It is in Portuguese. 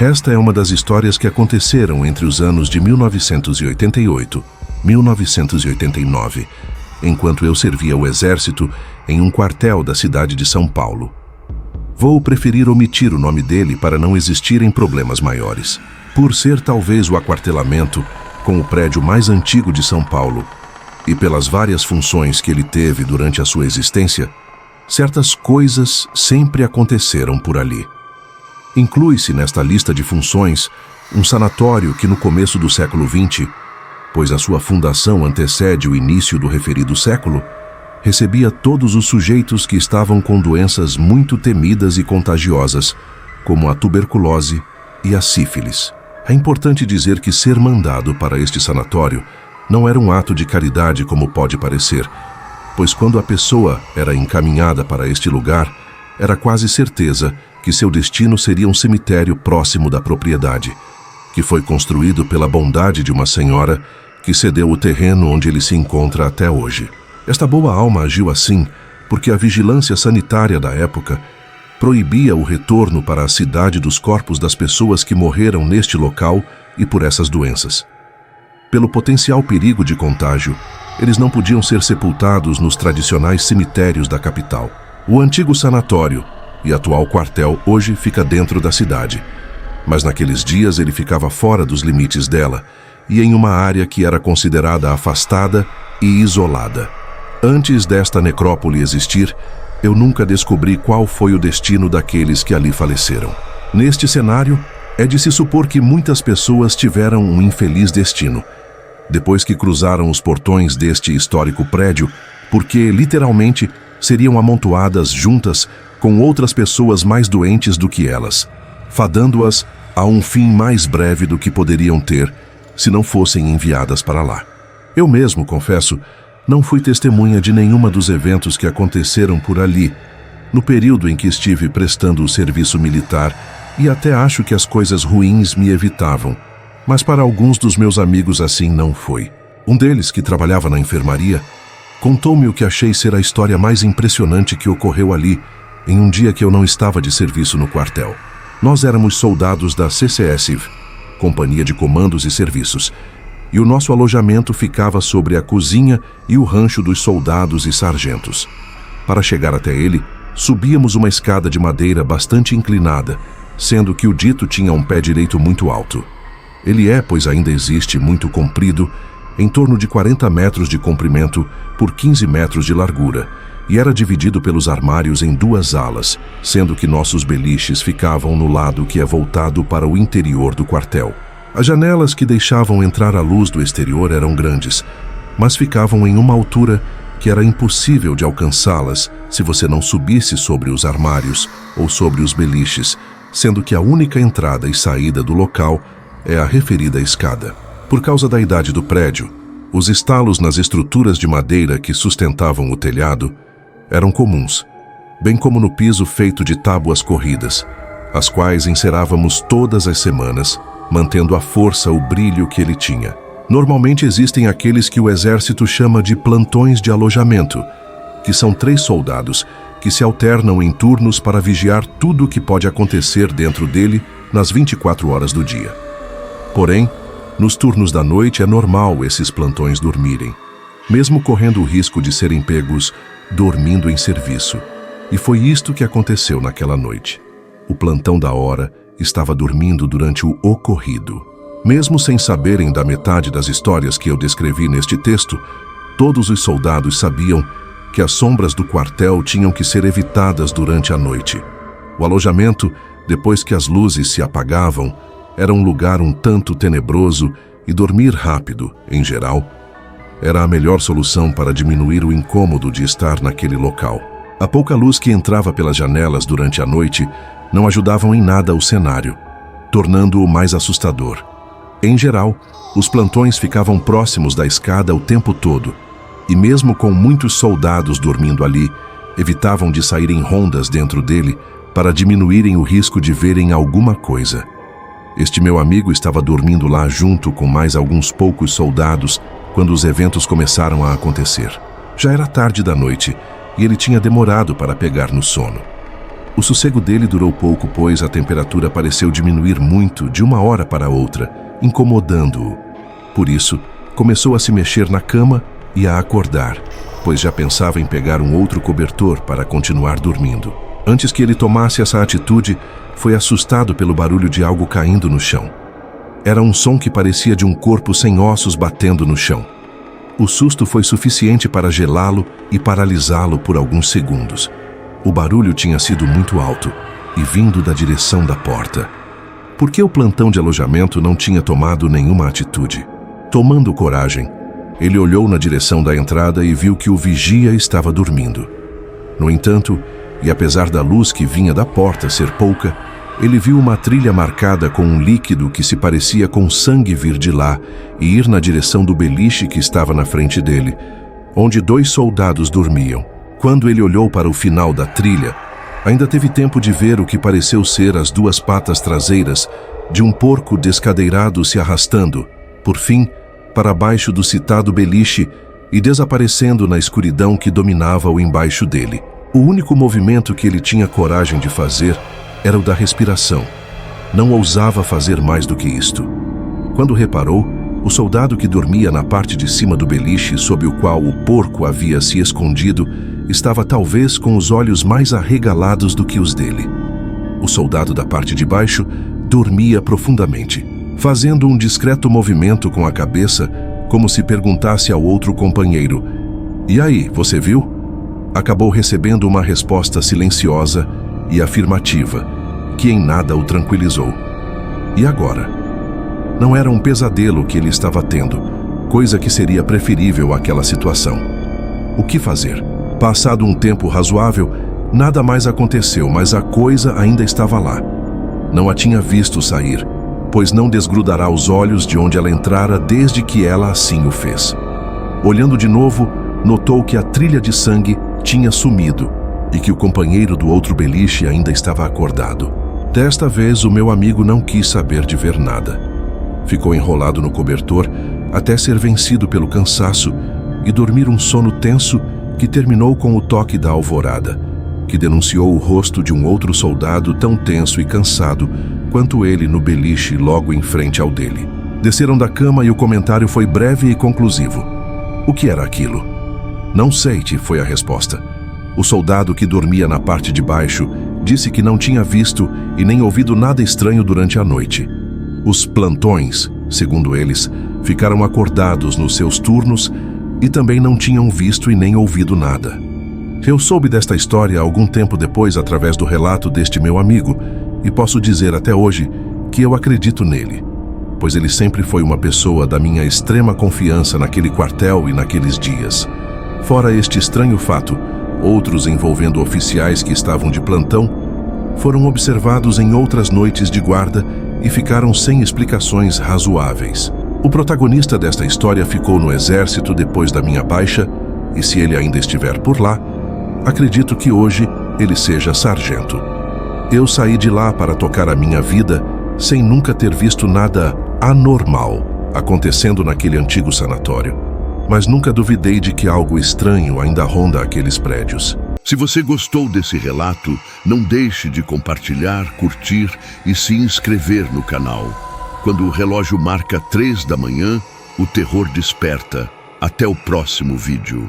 Esta é uma das histórias que aconteceram entre os anos de 1988 e 1989, enquanto eu servia o exército em um quartel da cidade de São Paulo. Vou preferir omitir o nome dele para não existirem problemas maiores. Por ser talvez o aquartelamento com o prédio mais antigo de São Paulo e pelas várias funções que ele teve durante a sua existência, certas coisas sempre aconteceram por ali. Inclui-se nesta lista de funções um sanatório que no começo do século XX, pois a sua fundação antecede o início do referido século, recebia todos os sujeitos que estavam com doenças muito temidas e contagiosas, como a tuberculose e a sífilis. É importante dizer que ser mandado para este sanatório não era um ato de caridade como pode parecer, pois quando a pessoa era encaminhada para este lugar, era quase certeza que seu destino seria um cemitério próximo da propriedade, que foi construído pela bondade de uma senhora que cedeu o terreno onde ele se encontra até hoje. Esta boa alma agiu assim porque a vigilância sanitária da época proibia o retorno para a cidade dos corpos das pessoas que morreram neste local e por essas doenças. Pelo potencial perigo de contágio, eles não podiam ser sepultados nos tradicionais cemitérios da capital. O antigo sanatório e atual quartel hoje fica dentro da cidade, mas naqueles dias ele ficava fora dos limites dela e em uma área que era considerada afastada e isolada. Antes desta necrópole existir, eu nunca descobri qual foi o destino daqueles que ali faleceram. Neste cenário, é de se supor que muitas pessoas tiveram um infeliz destino, depois que cruzaram os portões deste histórico prédio, porque, literalmente, seriam amontoadas juntas com outras pessoas mais doentes do que elas, fadando-as a um fim mais breve do que poderiam ter se não fossem enviadas para lá. Eu mesmo, confesso, não fui testemunha de nenhuma dos eventos que aconteceram por ali, no período em que estive prestando o serviço militar, e até acho que as coisas ruins me evitavam, mas para alguns dos meus amigos assim não foi. Um deles, que trabalhava na enfermaria, contou-me o que achei ser a história mais impressionante que ocorreu ali, em um dia que eu não estava de serviço no quartel. Nós éramos soldados da CCSIV, Companhia de Comandos e Serviços, e o nosso alojamento ficava sobre a cozinha e o rancho dos soldados e sargentos. Para chegar até ele, subíamos uma escada de madeira bastante inclinada, sendo que o dito tinha um pé direito muito alto. Ele é, pois ainda existe, muito comprido, em torno de 40 metros de comprimento por 15 metros de largura, e era dividido pelos armários em duas alas, sendo que nossos beliches ficavam no lado que é voltado para o interior do quartel. As janelas que deixavam entrar a luz do exterior eram grandes, mas ficavam em uma altura que era impossível de alcançá-las se você não subisse sobre os armários ou sobre os beliches, sendo que a única entrada e saída do local é a referida escada. Por causa da idade do prédio, os estalos nas estruturas de madeira que sustentavam o telhado eram comuns, bem como no piso feito de tábuas corridas, as quais encerávamos todas as semanas, mantendo à força o brilho que ele tinha. Normalmente existem aqueles que o exército chama de plantões de alojamento, que são 3 soldados que se alternam em turnos para vigiar tudo o que pode acontecer dentro dele nas 24 horas do dia. Porém, nos turnos da noite é normal esses plantões dormirem, mesmo correndo o risco de serem pegos dormindo em serviço. E foi isto que aconteceu naquela noite. O plantão da hora estava dormindo durante o ocorrido. Mesmo sem saberem da metade das histórias que eu descrevi neste texto, todos os soldados sabiam que as sombras do quartel tinham que ser evitadas durante a noite. O alojamento, depois que as luzes se apagavam, era um lugar um tanto tenebroso e dormir rápido, em geral, era a melhor solução para diminuir o incômodo de estar naquele local. A pouca luz que entrava pelas janelas durante a noite não ajudavam em nada o cenário, tornando-o mais assustador. Em geral, os plantões ficavam próximos da escada o tempo todo, e mesmo com muitos soldados dormindo ali, evitavam de sair em rondas dentro dele para diminuírem o risco de verem alguma coisa. Este meu amigo estava dormindo lá junto com mais alguns poucos soldados quando os eventos começaram a acontecer. Já era tarde da noite e ele tinha demorado para pegar no sono. O sossego dele durou pouco, pois a temperatura pareceu diminuir muito de uma hora para outra, incomodando-o. Por isso, começou a se mexer na cama e a acordar, pois já pensava em pegar um outro cobertor para continuar dormindo. Antes que ele tomasse essa atitude, foi assustado pelo barulho de algo caindo no chão. Era um som que parecia de um corpo sem ossos batendo no chão. O susto foi suficiente para gelá-lo e paralisá-lo por alguns segundos. O barulho tinha sido muito alto e vindo da direção da porta. Por que o plantão de alojamento não tinha tomado nenhuma atitude? Tomando coragem, ele olhou na direção da entrada e viu que o vigia estava dormindo. No entanto, e apesar da luz que vinha da porta ser pouca, ele viu uma trilha marcada com um líquido que se parecia com sangue vir de lá e ir na direção do beliche que estava na frente dele, onde 2 soldados dormiam. Quando ele olhou para o final da trilha, ainda teve tempo de ver o que pareceu ser as 2 patas traseiras de um porco descadeirado se arrastando, por fim, para baixo do citado beliche e desaparecendo na escuridão que dominava o embaixo dele. O único movimento que ele tinha coragem de fazer era o da respiração. Não ousava fazer mais do que isto. Quando reparou, o soldado que dormia na parte de cima do beliche sob o qual o porco havia se escondido estava talvez com os olhos mais arregalados do que os dele. O soldado da parte de baixo dormia profundamente, fazendo um discreto movimento com a cabeça, como se perguntasse ao outro companheiro: "E aí, você viu?" Acabou recebendo uma resposta silenciosa e afirmativa, que em nada o tranquilizou. E agora? Não era um pesadelo que ele estava tendo, coisa que seria preferível àquela situação. O que fazer? Passado um tempo razoável, nada mais aconteceu, mas a coisa ainda estava lá. Não a tinha visto sair, pois não desgrudará os olhos de onde ela entrara desde que ela assim o fez. Olhando de novo, notou que a trilha de sangue tinha sumido e que o companheiro do outro beliche ainda estava acordado. Desta vez, o meu amigo não quis saber de ver nada. Ficou enrolado no cobertor até ser vencido pelo cansaço e dormir um sono tenso que terminou com o toque da alvorada, que denunciou o rosto de um outro soldado tão tenso e cansado quanto ele no beliche logo em frente ao dele. Desceram da cama e o comentário foi breve e conclusivo. "O que era aquilo?" "Não sei", foi a resposta. O soldado que dormia na parte de baixo disse que não tinha visto e nem ouvido nada estranho durante a noite. Os plantões, segundo eles, ficaram acordados nos seus turnos e também não tinham visto e nem ouvido nada. Eu soube desta história algum tempo depois através do relato deste meu amigo e posso dizer até hoje que eu acredito nele, pois ele sempre foi uma pessoa da minha extrema confiança naquele quartel e naqueles dias. Fora este estranho fato, outros envolvendo oficiais que estavam de plantão foram observados em outras noites de guarda e ficaram sem explicações razoáveis. O protagonista desta história ficou no exército depois da minha baixa e, se ele ainda estiver por lá, acredito que hoje ele seja sargento. Eu saí de lá para tocar a minha vida sem nunca ter visto nada anormal acontecendo naquele antigo sanatório, mas nunca duvidei de que algo estranho ainda ronda aqueles prédios. Se você gostou desse relato, não deixe de compartilhar, curtir e se inscrever no canal. Quando o relógio marca 3 da manhã, o terror desperta. Até o próximo vídeo.